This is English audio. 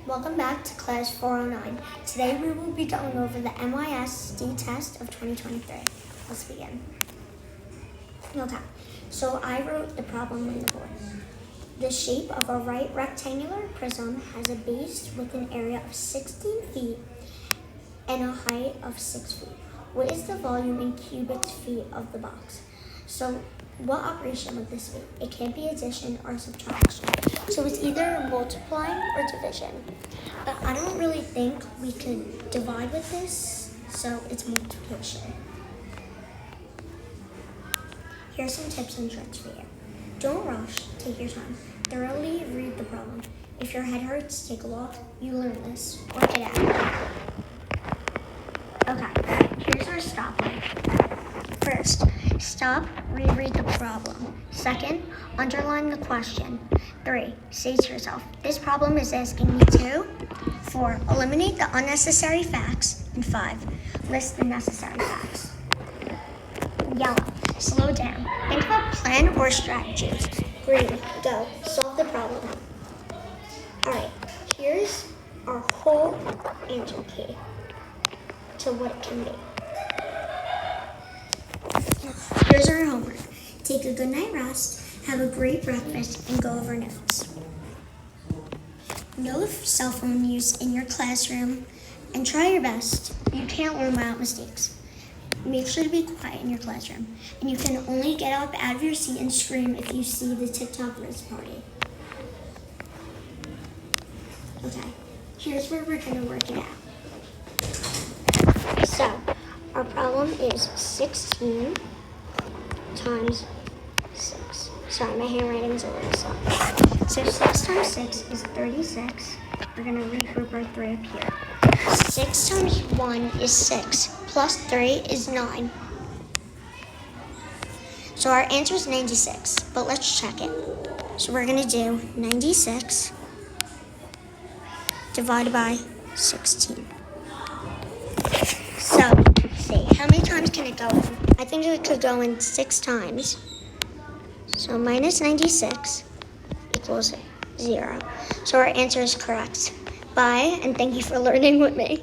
Welcome back to class 409. Today we will be going over the MYSD test of 2023. Let's begin. Okay, so I wrote the problem on the board. The shape of a right rectangular prism has a base with an area of 16 feet and a height of 6 feet. What is the volume in cubic feet of the box? So what operation would this be? It can't be addition or subtraction. So it's either multiplying or division. But I don't really think we could divide with this, so it's multiplication. Here's some tips and tricks for you. Don't rush, take your time. Thoroughly read the problem. If your head hurts, take a walk. You learn this. Work it out. Okay, here's our stop line. First, stop, reread the problem. Second, underline the question. 3, say to yourself, this problem is asking me to. 4, eliminate the unnecessary facts. And 5, list the necessary facts. Yellow, slow down. Think of a plan or strategies. Green, go, solve the problem. All right, here's our whole answer key to what it can be. Here's our homework. Take a good night rest, have a great breakfast, and go over notes. No cell phone use in your classroom, and try your best. You can't learn without mistakes. Make sure to be quiet in your classroom, and you can only get up out of your seat and scream if you see the TikTok Riz party. Okay, here's where we're going to work it out. So, our problem is 16 times 6. Sorry, my handwriting's a little slow. So 6 times 6 is 36. We're going to regroup our 3 up here. 6 times 1 is 6, plus 3 is 9. So our answer is 96, but let's check it. So we're going to do 96 divided by 16. So, let's see, how many times can it go in? I think it could go in 6 times. So minus 96 equals 0. So our answer is correct. Bye, and thank you for learning with me.